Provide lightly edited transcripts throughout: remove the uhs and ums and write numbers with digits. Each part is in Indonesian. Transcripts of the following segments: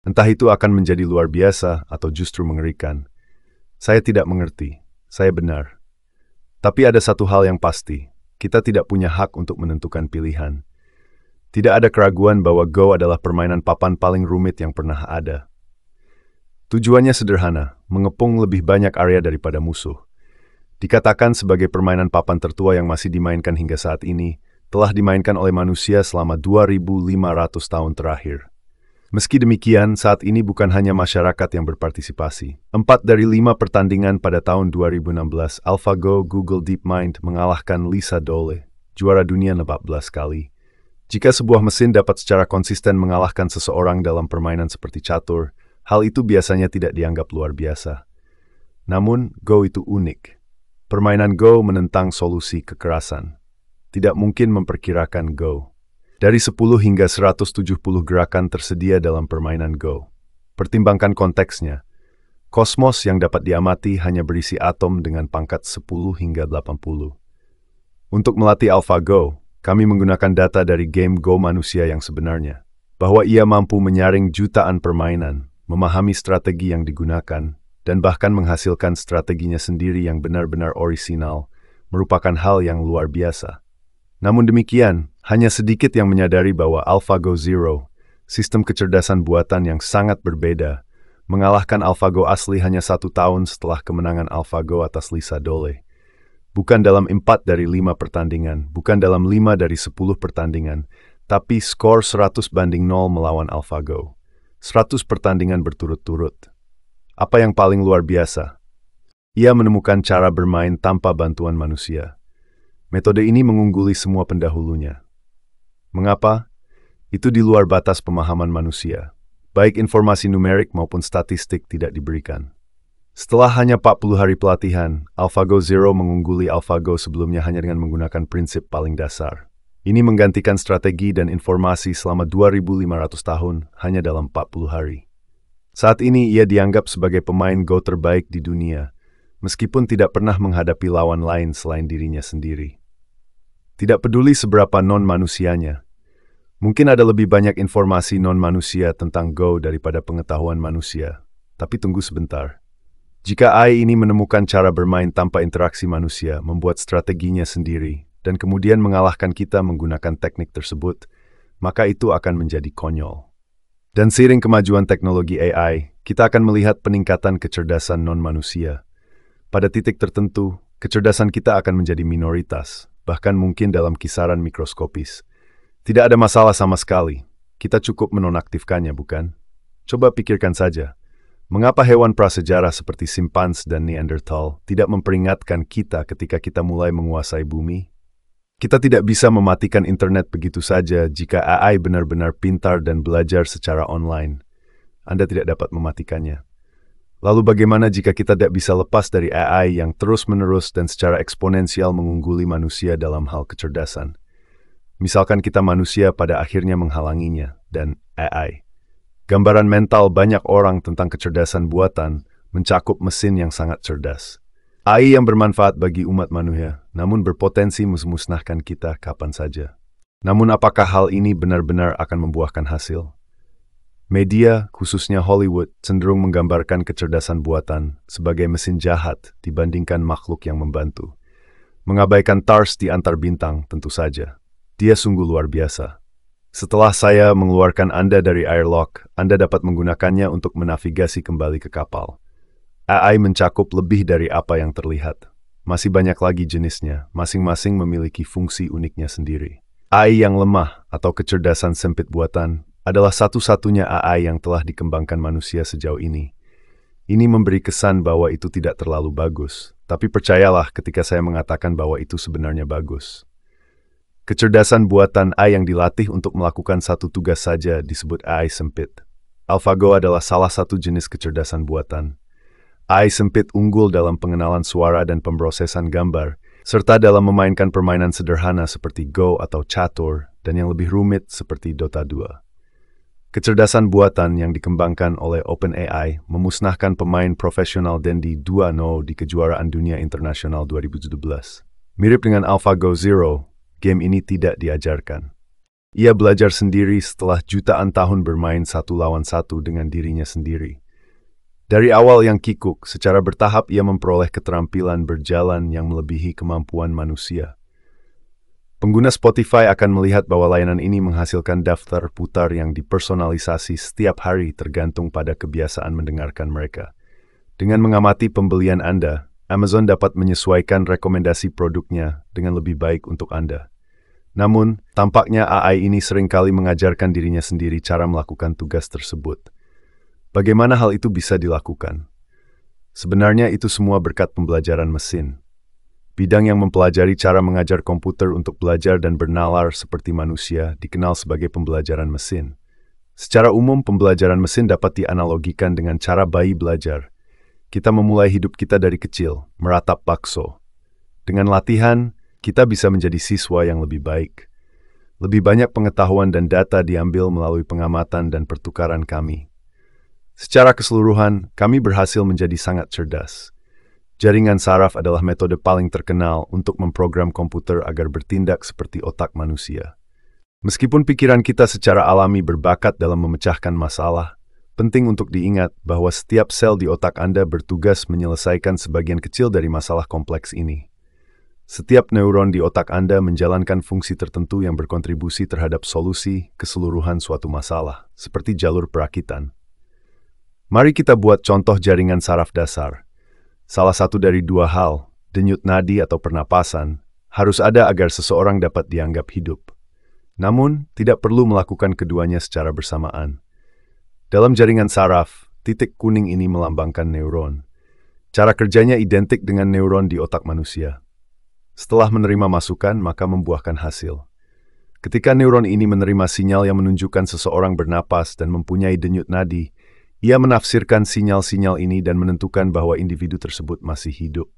Entah itu akan menjadi luar biasa atau justru mengerikan. Saya tidak mengerti. Saya benar. Tapi ada satu hal yang pasti. Kita tidak punya hak untuk menentukan pilihan. Tidak ada keraguan bahwa Go adalah permainan papan paling rumit yang pernah ada. Tujuannya sederhana, mengepung lebih banyak area daripada musuh. Dikatakan sebagai permainan papan tertua yang masih dimainkan hingga saat ini, telah dimainkan oleh manusia selama 2.500 tahun terakhir. Meski demikian, saat ini bukan hanya masyarakat yang berpartisipasi. 4 dari 5 pertandingan pada tahun 2016, AlphaGo Google DeepMind mengalahkan Lisa Dole, juara dunia 14 kali. Jika sebuah mesin dapat secara konsisten mengalahkan seseorang dalam permainan seperti catur, hal itu biasanya tidak dianggap luar biasa. Namun, Go itu unik. Permainan Go menentang solusi kekerasan. Tidak mungkin memperkirakan Go. Dari 10 hingga 170 gerakan tersedia dalam permainan Go. Pertimbangkan konteksnya. Kosmos yang dapat diamati hanya berisi atom dengan pangkat 10 hingga 80. Untuk melatih AlphaGo, kami menggunakan data dari game Go manusia yang sebenarnya, bahwa ia mampu menyaring jutaan permainan, memahami strategi yang digunakan, dan bahkan menghasilkan strateginya sendiri yang benar-benar orisinal, merupakan hal yang luar biasa. Namun demikian, hanya sedikit yang menyadari bahwa AlphaGo Zero, sistem kecerdasan buatan yang sangat berbeda, mengalahkan AlphaGo asli hanya 1 tahun setelah kemenangan AlphaGo atas Lisa Dole. Bukan dalam 4 dari 5 pertandingan, bukan dalam 5 dari 10 pertandingan, tapi skor 100-0 melawan AlphaGo. 100 pertandingan berturut-turut. Apa yang paling luar biasa? Ia menemukan cara bermain tanpa bantuan manusia. Metode ini mengungguli semua pendahulunya. Mengapa? Itu di luar batas pemahaman manusia. Baik informasi numerik maupun statistik tidak diberikan. Setelah hanya 40 hari pelatihan, AlphaGo Zero mengungguli AlphaGo sebelumnya hanya dengan menggunakan prinsip paling dasar. Ini menggantikan strategi dan informasi selama 2.500 tahun hanya dalam 40 hari. Saat ini ia dianggap sebagai pemain Go terbaik di dunia, meskipun tidak pernah menghadapi lawan lain selain dirinya sendiri. Tidak peduli seberapa non-manusianya. Mungkin ada lebih banyak informasi non-manusia tentang Go daripada pengetahuan manusia. Tapi tunggu sebentar. Jika AI ini menemukan cara bermain tanpa interaksi manusia, membuat strateginya sendiri, dan kemudian mengalahkan kita menggunakan teknik tersebut, maka itu akan menjadi konyol. Dan seiring kemajuan teknologi AI, kita akan melihat peningkatan kecerdasan non-manusia. Pada titik tertentu, kecerdasan kita akan menjadi minoritas, bahkan mungkin dalam kisaran mikroskopis. Tidak ada masalah sama sekali. Kita cukup menonaktifkannya, bukan? Coba pikirkan saja. Mengapa hewan prasejarah seperti simpans dan Neanderthal tidak memperingatkan kita ketika kita mulai menguasai bumi? Kita tidak bisa mematikan internet begitu saja jika AI benar-benar pintar dan belajar secara online. Anda tidak dapat mematikannya. Lalu bagaimana jika kita tidak bisa lepas dari AI yang terus-menerus dan secara eksponensial mengungguli manusia dalam hal kecerdasan? Misalkan kita manusia pada akhirnya menghalanginya, dan AI. Gambaran mental banyak orang tentang kecerdasan buatan mencakup mesin yang sangat cerdas. AI yang bermanfaat bagi umat manusia, namun berpotensi memusnahkan kita kapan saja. Namun apakah hal ini benar-benar akan membuahkan hasil? Media, khususnya Hollywood, cenderung menggambarkan kecerdasan buatan sebagai mesin jahat dibandingkan makhluk yang membantu. Mengabaikan TARS di antar bintang, tentu saja. Dia sungguh luar biasa. Setelah saya mengeluarkan Anda dari airlock, Anda dapat menggunakannya untuk menavigasi kembali ke kapal. AI mencakup lebih dari apa yang terlihat. Masih banyak lagi jenisnya, masing-masing memiliki fungsi uniknya sendiri. AI yang lemah atau kecerdasan sempit buatan adalah satu-satunya AI yang telah dikembangkan manusia sejauh ini. Ini memberi kesan bahwa itu tidak terlalu bagus, tapi percayalah ketika saya mengatakan bahwa itu sebenarnya bagus. Kecerdasan buatan AI yang dilatih untuk melakukan satu tugas saja disebut AI sempit. AlphaGo adalah salah satu jenis kecerdasan buatan. AI sempit unggul dalam pengenalan suara dan pemrosesan gambar, serta dalam memainkan permainan sederhana seperti Go atau catur, dan yang lebih rumit seperti Dota 2. Kecerdasan buatan yang dikembangkan oleh OpenAI memusnahkan pemain profesional Dendi 2-0 di kejuaraan dunia internasional 2017. Mirip dengan AlphaGo Zero, game ini tidak diajarkan. Ia belajar sendiri setelah jutaan tahun bermain satu lawan satu dengan dirinya sendiri. Dari awal yang kikuk, secara bertahap ia memperoleh keterampilan berjalan yang melebihi kemampuan manusia. Pengguna Spotify akan melihat bahwa layanan ini menghasilkan daftar putar yang dipersonalisasi setiap hari tergantung pada kebiasaan mendengarkan mereka. Dengan mengamati pembelian Anda, Amazon dapat menyesuaikan rekomendasi produknya dengan lebih baik untuk Anda. Namun, tampaknya AI ini seringkali mengajarkan dirinya sendiri cara melakukan tugas tersebut. Bagaimana hal itu bisa dilakukan? Sebenarnya itu semua berkat pembelajaran mesin. Bidang yang mempelajari cara mengajar komputer untuk belajar dan bernalar seperti manusia dikenal sebagai pembelajaran mesin. Secara umum, pembelajaran mesin dapat dianalogikan dengan cara bayi belajar. Kita memulai hidup kita dari kecil, meratap bakso. Dengan latihan, kita bisa menjadi siswa yang lebih baik. Lebih banyak pengetahuan dan data diambil melalui pengamatan dan pertukaran kami. Secara keseluruhan, kami berhasil menjadi sangat cerdas. Jaringan saraf adalah metode paling terkenal untuk memprogram komputer agar bertindak seperti otak manusia. Meskipun pikiran kita secara alami berbakat dalam memecahkan masalah, penting untuk diingat bahwa setiap sel di otak Anda bertugas menyelesaikan sebagian kecil dari masalah kompleks ini. Setiap neuron di otak Anda menjalankan fungsi tertentu yang berkontribusi terhadap solusi keseluruhan suatu masalah, seperti jalur perakitan. Mari kita buat contoh jaringan saraf dasar. Salah satu dari dua hal, denyut nadi atau pernapasan, harus ada agar seseorang dapat dianggap hidup. Namun, tidak perlu melakukan keduanya secara bersamaan. Dalam jaringan saraf, titik kuning ini melambangkan neuron. Cara kerjanya identik dengan neuron di otak manusia. Setelah menerima masukan, maka membuahkan hasil. Ketika neuron ini menerima sinyal yang menunjukkan seseorang bernapas dan mempunyai denyut nadi, ia menafsirkan sinyal-sinyal ini dan menentukan bahwa individu tersebut masih hidup.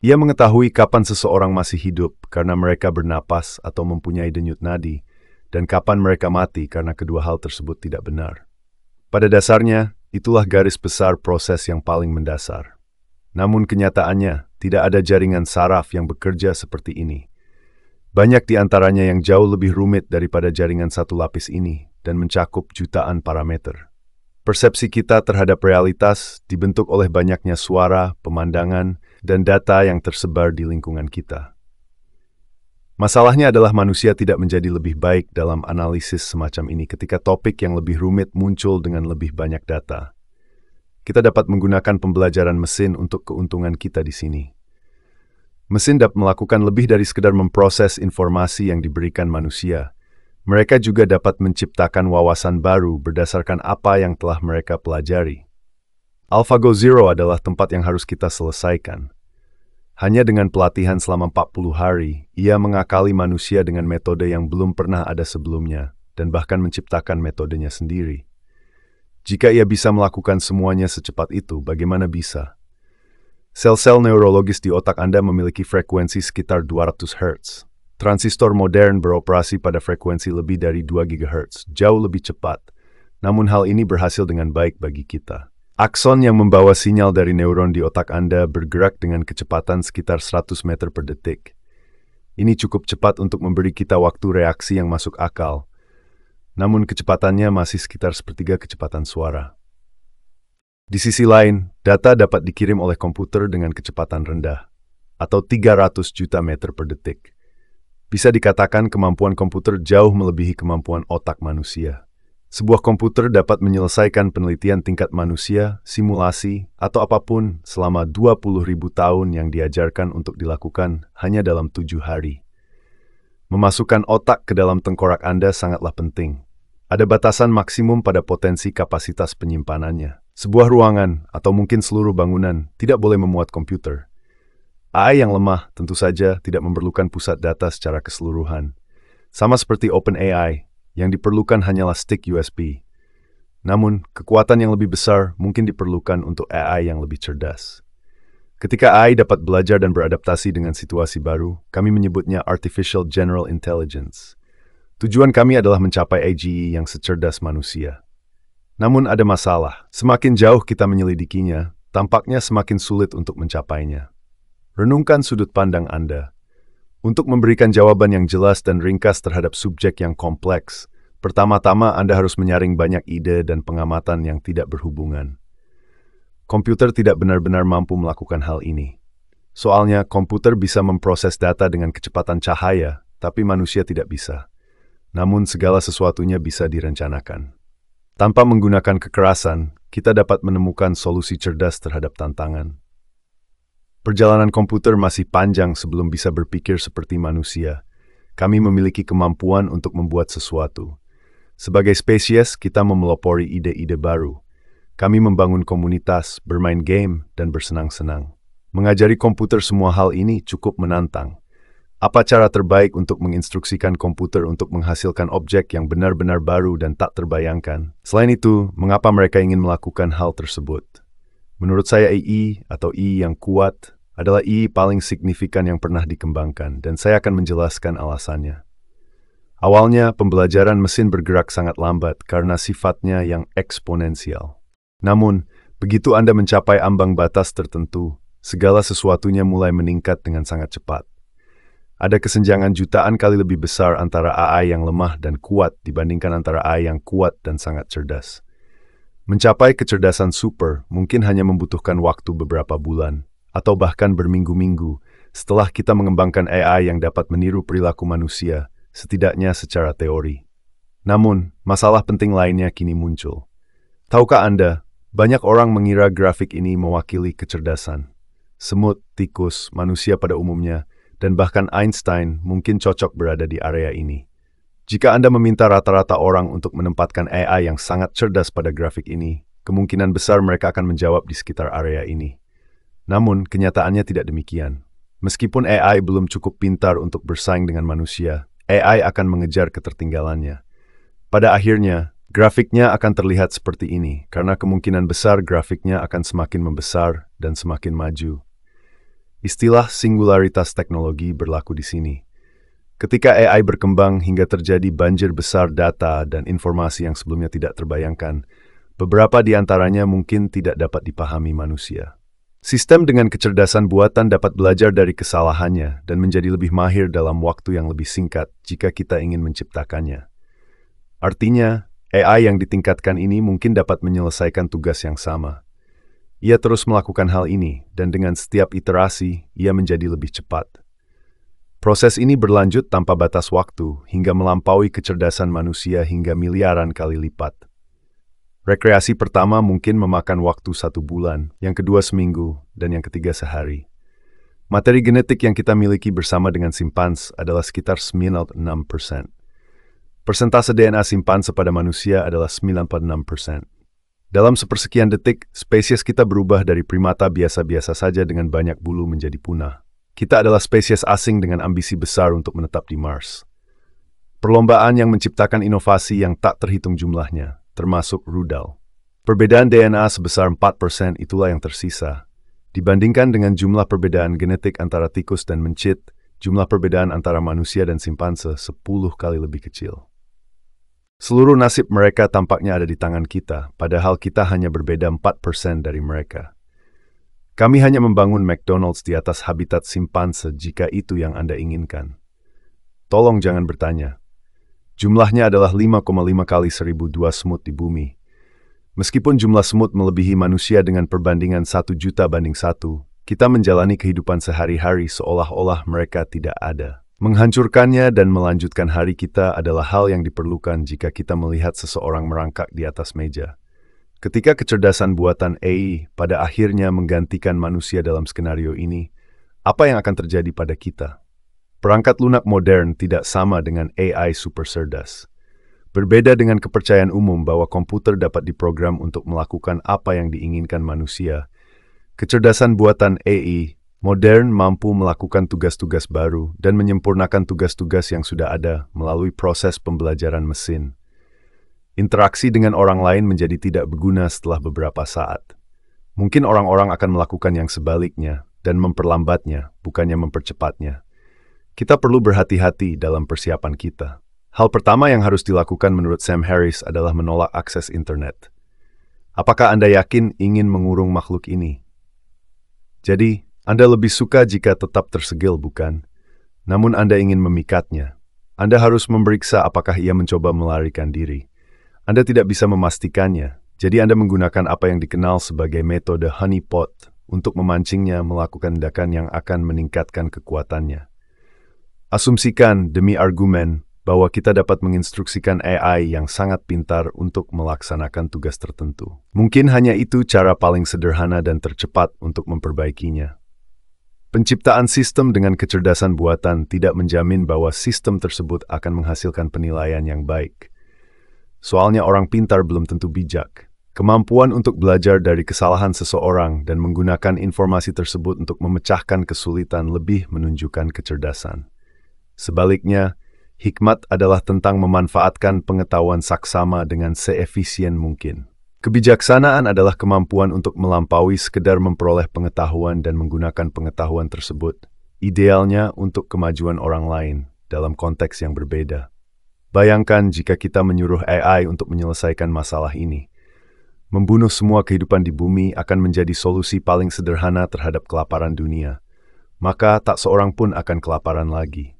Ia mengetahui kapan seseorang masih hidup karena mereka bernapas atau mempunyai denyut nadi, dan kapan mereka mati karena kedua hal tersebut tidak benar. Pada dasarnya, itulah garis besar proses yang paling mendasar. Namun kenyataannya, tidak ada jaringan saraf yang bekerja seperti ini. Banyak di antaranya yang jauh lebih rumit daripada jaringan satu lapis ini dan mencakup jutaan parameter. Persepsi kita terhadap realitas dibentuk oleh banyaknya suara, pemandangan, dan data yang tersebar di lingkungan kita. Masalahnya adalah manusia tidak menjadi lebih baik dalam analisis semacam ini ketika topik yang lebih rumit muncul dengan lebih banyak data. Kita dapat menggunakan pembelajaran mesin untuk keuntungan kita di sini. Mesin dapat melakukan lebih dari sekedar memproses informasi yang diberikan manusia. Mereka juga dapat menciptakan wawasan baru berdasarkan apa yang telah mereka pelajari. AlphaGo Zero adalah tempat yang harus kita selesaikan. Hanya dengan pelatihan selama 40 hari, ia mengakali manusia dengan metode yang belum pernah ada sebelumnya, dan bahkan menciptakan metodenya sendiri. Jika ia bisa melakukan semuanya secepat itu, bagaimana bisa? Sel-sel neurologis di otak Anda memiliki frekuensi sekitar 200 Hz. Transistor modern beroperasi pada frekuensi lebih dari 2 GHz, jauh lebih cepat. Namun hal ini berhasil dengan baik bagi kita. Akson yang membawa sinyal dari neuron di otak Anda bergerak dengan kecepatan sekitar 100 meter per detik. Ini cukup cepat untuk memberi kita waktu reaksi yang masuk akal. Namun kecepatannya masih sekitar sepertiga kecepatan suara. Di sisi lain, data dapat dikirim oleh komputer dengan kecepatan rendah, atau 300 juta meter per detik. Bisa dikatakan kemampuan komputer jauh melebihi kemampuan otak manusia. Sebuah komputer dapat menyelesaikan penelitian tingkat manusia, simulasi, atau apapun selama 20.000 tahun yang diajarkan untuk dilakukan hanya dalam 7 hari. Memasukkan otak ke dalam tengkorak Anda sangatlah penting. Ada batasan maksimum pada potensi kapasitas penyimpanannya. Sebuah ruangan, atau mungkin seluruh bangunan, tidak boleh memuat komputer. AI yang lemah tentu saja tidak memerlukan pusat data secara keseluruhan. Sama seperti OpenAI, yang diperlukan hanyalah stick USB. Namun, kekuatan yang lebih besar mungkin diperlukan untuk AI yang lebih cerdas. Ketika AI dapat belajar dan beradaptasi dengan situasi baru, kami menyebutnya Artificial General Intelligence. Tujuan kami adalah mencapai AGI yang secerdas manusia. Namun ada masalah, semakin jauh kita menyelidikinya, tampaknya semakin sulit untuk mencapainya. Renungkan sudut pandang Anda. Untuk memberikan jawaban yang jelas dan ringkas terhadap subjek yang kompleks, pertama-tama Anda harus menyaring banyak ide dan pengamatan yang tidak berhubungan. Komputer tidak benar-benar mampu melakukan hal ini. Soalnya, komputer bisa memproses data dengan kecepatan cahaya, tapi manusia tidak bisa. Namun, segala sesuatunya bisa direncanakan. Tanpa menggunakan kekerasan, kita dapat menemukan solusi cerdas terhadap tantangan. Perjalanan komputer masih panjang sebelum bisa berpikir seperti manusia. Kami memiliki kemampuan untuk membuat sesuatu. Sebagai spesies, kita memelopori ide-ide baru. Kami membangun komunitas, bermain game, dan bersenang-senang. Mengajari komputer semua hal ini cukup menantang. Apa cara terbaik untuk menginstruksikan komputer untuk menghasilkan objek yang benar-benar baru dan tak terbayangkan? Selain itu, mengapa mereka ingin melakukan hal tersebut? Menurut saya AI atau I yang kuat adalah I paling signifikan yang pernah dikembangkan, dan saya akan menjelaskan alasannya. Awalnya, pembelajaran mesin bergerak sangat lambat karena sifatnya yang eksponensial. Namun, begitu Anda mencapai ambang batas tertentu, segala sesuatunya mulai meningkat dengan sangat cepat. Ada kesenjangan jutaan kali lebih besar antara AI yang lemah dan kuat dibandingkan antara AI yang kuat dan sangat cerdas. Mencapai kecerdasan super mungkin hanya membutuhkan waktu beberapa bulan, atau bahkan berminggu-minggu setelah kita mengembangkan AI yang dapat meniru perilaku manusia, setidaknya secara teori. Namun, masalah penting lainnya kini muncul. Tahukah Anda, banyak orang mengira grafik ini mewakili kecerdasan. Semut, tikus, manusia pada umumnya, dan bahkan Einstein mungkin cocok berada di area ini. Jika Anda meminta rata-rata orang untuk menempatkan AI yang sangat cerdas pada grafik ini, kemungkinan besar mereka akan menjawab di sekitar area ini. Namun, kenyataannya tidak demikian. Meskipun AI belum cukup pintar untuk bersaing dengan manusia, AI akan mengejar ketertinggalannya. Pada akhirnya, grafiknya akan terlihat seperti ini, karena kemungkinan besar grafiknya akan semakin membesar dan semakin maju. Istilah singularitas teknologi berlaku di sini. Ketika AI berkembang hingga terjadi banjir besar data dan informasi yang sebelumnya tidak terbayangkan, beberapa di antaranya mungkin tidak dapat dipahami manusia. Sistem dengan kecerdasan buatan dapat belajar dari kesalahannya dan menjadi lebih mahir dalam waktu yang lebih singkat jika kita ingin menciptakannya. Artinya, AI yang ditingkatkan ini mungkin dapat menyelesaikan tugas yang sama. Ia terus melakukan hal ini, dan dengan setiap iterasi, ia menjadi lebih cepat. Proses ini berlanjut tanpa batas waktu hingga melampaui kecerdasan manusia hingga miliaran kali lipat. Rekreasi pertama mungkin memakan waktu 1 bulan, yang kedua seminggu, dan yang ketiga sehari. Materi genetik yang kita miliki bersama dengan simpans adalah sekitar 96%. Persentase DNA simpanse pada manusia adalah 96%. Dalam sepersekian detik, spesies kita berubah dari primata biasa-biasa saja dengan banyak bulu menjadi punah. Kita adalah spesies asing dengan ambisi besar untuk menetap di Mars. Perlombaan yang menciptakan inovasi yang tak terhitung jumlahnya, termasuk rudal. Perbedaan DNA sebesar 4% itulah yang tersisa. Dibandingkan dengan jumlah perbedaan genetik antara tikus dan mencit, jumlah perbedaan antara manusia dan simpanse 10 kali lebih kecil. Seluruh nasib mereka tampaknya ada di tangan kita, padahal kita hanya berbeda 4% dari mereka. Kami hanya membangun McDonald's di atas habitat simpanse jika itu yang Anda inginkan. Tolong jangan bertanya. Jumlahnya adalah 5,5 kali 1002 semut di bumi. Meskipun jumlah semut melebihi manusia dengan perbandingan 1 juta banding 1, kita menjalani kehidupan sehari-hari seolah-olah mereka tidak ada. Menghancurkannya dan melanjutkan hari kita adalah hal yang diperlukan jika kita melihat seseorang merangkak di atas meja. Ketika kecerdasan buatan AI pada akhirnya menggantikan manusia dalam skenario ini, apa yang akan terjadi pada kita? Perangkat lunak modern tidak sama dengan AI super cerdas. Berbeda dengan kepercayaan umum bahwa komputer dapat diprogram untuk melakukan apa yang diinginkan manusia, kecerdasan buatan AI modern mampu melakukan tugas-tugas baru dan menyempurnakan tugas-tugas yang sudah ada melalui proses pembelajaran mesin. Interaksi dengan orang lain menjadi tidak berguna setelah beberapa saat. Mungkin orang-orang akan melakukan yang sebaliknya dan memperlambatnya, bukannya mempercepatnya. Kita perlu berhati-hati dalam persiapan kita. Hal pertama yang harus dilakukan menurut Sam Harris adalah menolak akses internet. Apakah Anda yakin ingin mengurung makhluk ini? Jadi, Anda lebih suka jika tetap tersegel, bukan? Namun Anda ingin memikatnya. Anda harus memeriksa apakah ia mencoba melarikan diri. Anda tidak bisa memastikannya, jadi Anda menggunakan apa yang dikenal sebagai metode honeypot untuk memancingnya melakukan tindakan yang akan meningkatkan kekuatannya. Asumsikan demi argumen bahwa kita dapat menginstruksikan AI yang sangat pintar untuk melaksanakan tugas tertentu. Mungkin hanya itu cara paling sederhana dan tercepat untuk memperbaikinya. Penciptaan sistem dengan kecerdasan buatan tidak menjamin bahwa sistem tersebut akan menghasilkan penilaian yang baik. Soalnya orang pintar belum tentu bijak. Kemampuan untuk belajar dari kesalahan seseorang dan menggunakan informasi tersebut untuk memecahkan kesulitan lebih menunjukkan kecerdasan. Sebaliknya, hikmat adalah tentang memanfaatkan pengetahuan saksama dengan seefisien mungkin. Kebijaksanaan adalah kemampuan untuk melampaui sekedar memperoleh pengetahuan dan menggunakan pengetahuan tersebut, idealnya untuk kemajuan orang lain dalam konteks yang berbeda. Bayangkan jika kita menyuruh AI untuk menyelesaikan masalah ini. Membunuh semua kehidupan di bumi akan menjadi solusi paling sederhana terhadap kelaparan dunia. Maka tak seorang pun akan kelaparan lagi.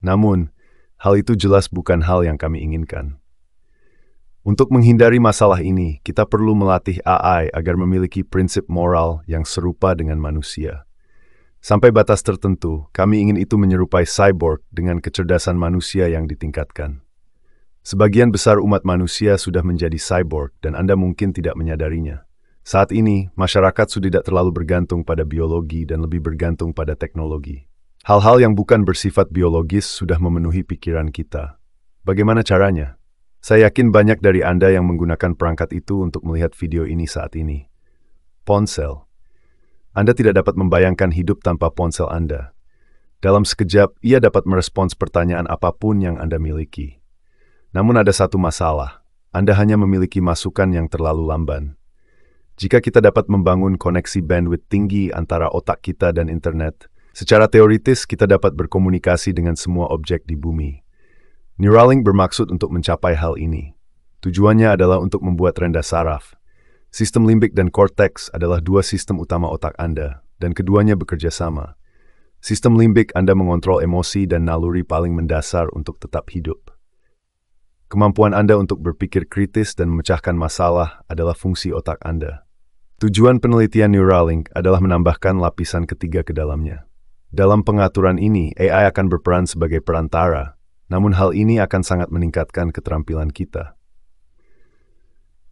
Namun, hal itu jelas bukan hal yang kami inginkan. Untuk menghindari masalah ini, kita perlu melatih AI agar memiliki prinsip moral yang serupa dengan manusia. Sampai batas tertentu, kami ingin itu menyerupai cyborg dengan kecerdasan manusia yang ditingkatkan. Sebagian besar umat manusia sudah menjadi cyborg dan Anda mungkin tidak menyadarinya. Saat ini, masyarakat sudah tidak terlalu bergantung pada biologi dan lebih bergantung pada teknologi. Hal-hal yang bukan bersifat biologis sudah memenuhi pikiran kita. Bagaimana caranya? Saya yakin banyak dari Anda yang menggunakan perangkat itu untuk melihat video ini saat ini. Ponsel. Anda tidak dapat membayangkan hidup tanpa ponsel Anda. Dalam sekejap, ia dapat merespons pertanyaan apapun yang Anda miliki. Namun ada satu masalah. Anda hanya memiliki masukan yang terlalu lamban. Jika kita dapat membangun koneksi bandwidth tinggi antara otak kita dan internet, secara teoritis kita dapat berkomunikasi dengan semua objek di bumi. Neuralink bermaksud untuk mencapai hal ini. Tujuannya adalah untuk membuat renda saraf. Sistem limbik dan korteks adalah dua sistem utama otak Anda, dan keduanya bekerja sama. Sistem limbik Anda mengontrol emosi dan naluri paling mendasar untuk tetap hidup. Kemampuan Anda untuk berpikir kritis dan memecahkan masalah adalah fungsi otak Anda. Tujuan penelitian Neuralink adalah menambahkan lapisan ketiga ke dalamnya. Dalam pengaturan ini, AI akan berperan sebagai perantara, namun hal ini akan sangat meningkatkan keterampilan kita.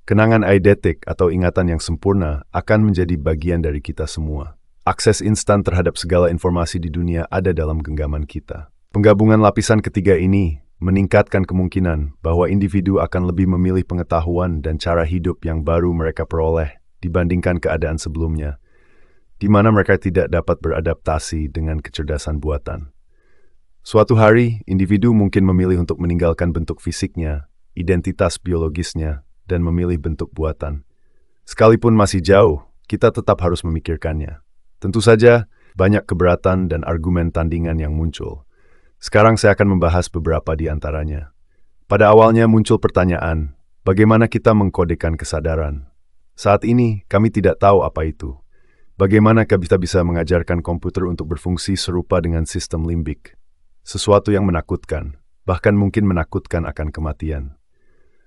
Kenangan eidetik atau ingatan yang sempurna akan menjadi bagian dari kita semua. Akses instan terhadap segala informasi di dunia ada dalam genggaman kita. Penggabungan lapisan ketiga ini meningkatkan kemungkinan bahwa individu akan lebih memilih pengetahuan dan cara hidup yang baru mereka peroleh dibandingkan keadaan sebelumnya, di mana mereka tidak dapat beradaptasi dengan kecerdasan buatan. Suatu hari, individu mungkin memilih untuk meninggalkan bentuk fisiknya, identitas biologisnya, dan memilih bentuk buatan. Sekalipun masih jauh, kita tetap harus memikirkannya. Tentu saja, banyak keberatan dan argumen tandingan yang muncul. Sekarang saya akan membahas beberapa di antaranya. Pada awalnya muncul pertanyaan, bagaimana kita mengkodekan kesadaran? Saat ini, kami tidak tahu apa itu. Bagaimana kita bisa mengajarkan komputer untuk berfungsi serupa dengan sistem limbik? Sesuatu yang menakutkan, bahkan mungkin menakutkan akan kematian.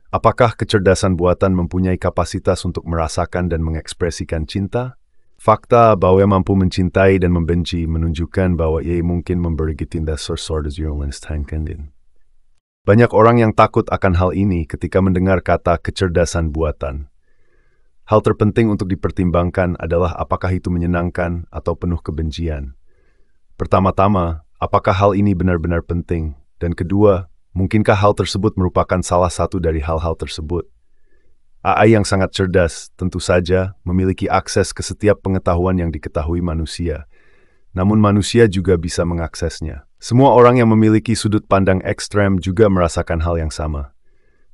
Apakah kecerdasan buatan mempunyai kapasitas untuk merasakan dan mengekspresikan cinta? Fakta bahwa ia mampu mencintai dan membenci menunjukkan bahwa ia mungkin memberi tindak sesuatu yang lain. Banyak orang yang takut akan hal ini ketika mendengar kata kecerdasan buatan. Hal terpenting untuk dipertimbangkan adalah apakah itu menyenangkan atau penuh kebencian. Pertama-tama, apakah hal ini benar-benar penting? Dan kedua, mungkinkah hal tersebut merupakan salah satu dari hal-hal tersebut? AI yang sangat cerdas, tentu saja, memiliki akses ke setiap pengetahuan yang diketahui manusia. Namun manusia juga bisa mengaksesnya. Semua orang yang memiliki sudut pandang ekstrem juga merasakan hal yang sama.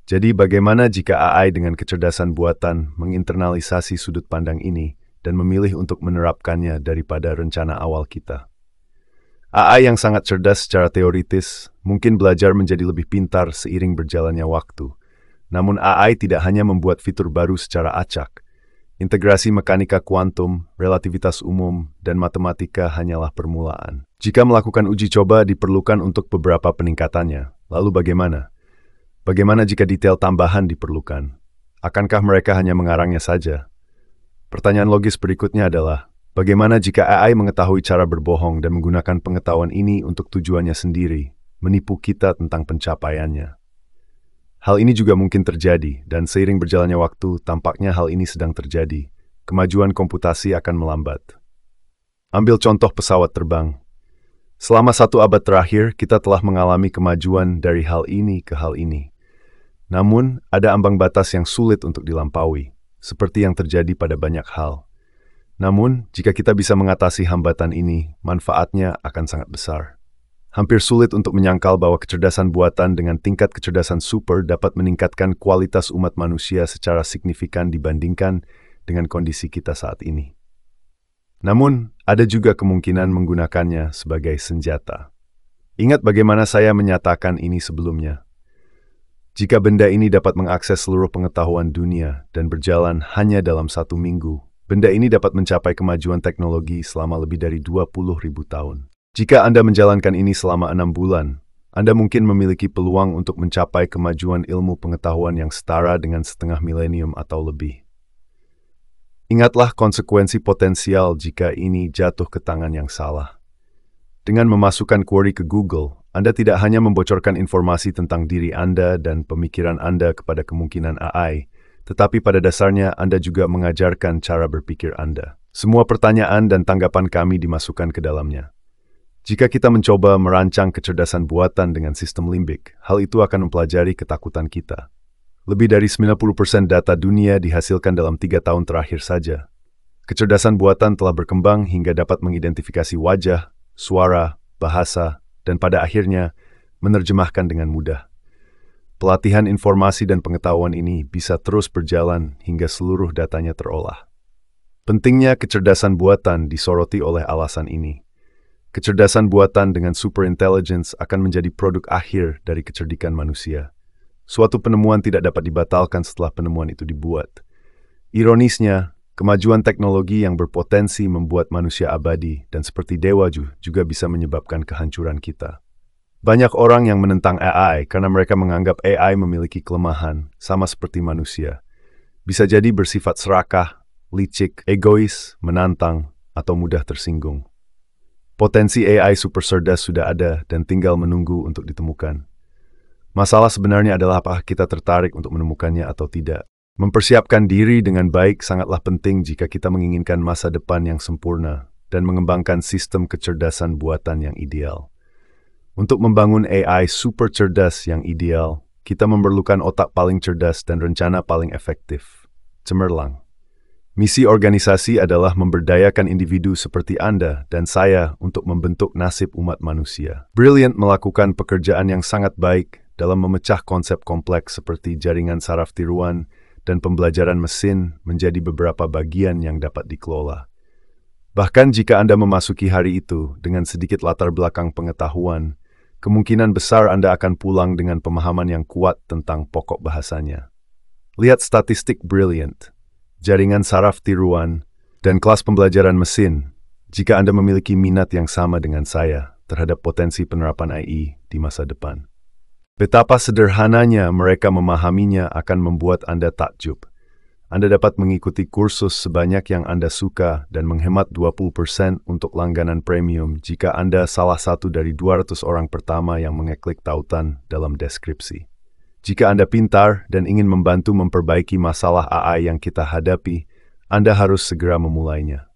Jadi bagaimana jika AI dengan kecerdasan buatan menginternalisasi sudut pandang ini dan memilih untuk menerapkannya daripada rencana awal kita? AI yang sangat cerdas secara teoritis mungkin belajar menjadi lebih pintar seiring berjalannya waktu. Namun AI tidak hanya membuat fitur baru secara acak. Integrasi mekanika kuantum, relativitas umum, dan matematika hanyalah permulaan. Jika melakukan uji coba diperlukan untuk beberapa peningkatannya, lalu bagaimana? Bagaimana jika detail tambahan diperlukan? Akankah mereka hanya mengarangnya saja? Pertanyaan logis berikutnya adalah, bagaimana jika AI mengetahui cara berbohong dan menggunakan pengetahuan ini untuk tujuannya sendiri, menipu kita tentang pencapaiannya? Hal ini juga mungkin terjadi, dan seiring berjalannya waktu, tampaknya hal ini sedang terjadi. Kemajuan komputasi akan melambat. Ambil contoh pesawat terbang. Selama 1 abad terakhir, kita telah mengalami kemajuan dari hal ini ke hal ini. Namun, ada ambang batas yang sulit untuk dilampaui, seperti yang terjadi pada banyak hal. Namun, jika kita bisa mengatasi hambatan ini, manfaatnya akan sangat besar. Hampir sulit untuk menyangkal bahwa kecerdasan buatan dengan tingkat kecerdasan super dapat meningkatkan kualitas umat manusia secara signifikan dibandingkan dengan kondisi kita saat ini. Namun, ada juga kemungkinan menggunakannya sebagai senjata. Ingat bagaimana saya menyatakan ini sebelumnya. Jika benda ini dapat mengakses seluruh pengetahuan dunia dan berjalan hanya dalam 1 minggu, benda ini dapat mencapai kemajuan teknologi selama lebih dari 20.000 tahun. Jika Anda menjalankan ini selama 6 bulan, Anda mungkin memiliki peluang untuk mencapai kemajuan ilmu pengetahuan yang setara dengan setengah milenium atau lebih. Ingatlah konsekuensi potensial jika ini jatuh ke tangan yang salah. Dengan memasukkan query ke Google, Anda tidak hanya membocorkan informasi tentang diri Anda dan pemikiran Anda kepada kemungkinan AI, tetapi pada dasarnya Anda juga mengajarkan cara berpikir Anda. Semua pertanyaan dan tanggapan kami dimasukkan ke dalamnya. Jika kita mencoba merancang kecerdasan buatan dengan sistem limbik, hal itu akan mempelajari ketakutan kita. Lebih dari 90% data dunia dihasilkan dalam 3 tahun terakhir saja. Kecerdasan buatan telah berkembang hingga dapat mengidentifikasi wajah, suara, bahasa, dan pada akhirnya menerjemahkan dengan mudah. Pelatihan informasi dan pengetahuan ini bisa terus berjalan hingga seluruh datanya terolah. Pentingnya kecerdasan buatan disoroti oleh alasan ini. Kecerdasan buatan dengan superintelligence akan menjadi produk akhir dari kecerdikan manusia. Suatu penemuan tidak dapat dibatalkan setelah penemuan itu dibuat. Ironisnya, kemajuan teknologi yang berpotensi membuat manusia abadi dan seperti dewa juga bisa menyebabkan kehancuran kita. Banyak orang yang menentang AI karena mereka menganggap AI memiliki kelemahan, sama seperti manusia. Bisa jadi bersifat serakah, licik, egois, menantang, atau mudah tersinggung. Potensi AI super cerdas sudah ada dan tinggal menunggu untuk ditemukan. Masalah sebenarnya adalah apakah kita tertarik untuk menemukannya atau tidak. Mempersiapkan diri dengan baik sangatlah penting jika kita menginginkan masa depan yang sempurna dan mengembangkan sistem kecerdasan buatan yang ideal. Untuk membangun AI super cerdas yang ideal, kita memerlukan otak paling cerdas dan rencana paling efektif. Cemerlang. Misi organisasi adalah memberdayakan individu seperti Anda dan saya untuk membentuk nasib umat manusia. Brilliant melakukan pekerjaan yang sangat baik dalam memecah konsep kompleks seperti jaringan saraf tiruan dan pembelajaran mesin menjadi beberapa bagian yang dapat dikelola. Bahkan jika Anda memasuki hari itu dengan sedikit latar belakang pengetahuan, kemungkinan besar Anda akan pulang dengan pemahaman yang kuat tentang pokok bahasanya. Lihat statistik Brilliant, jaringan saraf tiruan, dan kelas pembelajaran mesin, jika Anda memiliki minat yang sama dengan saya terhadap potensi penerapan AI di masa depan. Betapa sederhananya mereka memahaminya akan membuat Anda takjub. Anda dapat mengikuti kursus sebanyak yang Anda suka dan menghemat 20% untuk langganan premium jika Anda salah satu dari 200 orang pertama yang mengeklik tautan dalam deskripsi. Jika Anda pintar dan ingin membantu memperbaiki masalah AI yang kita hadapi, Anda harus segera memulainya.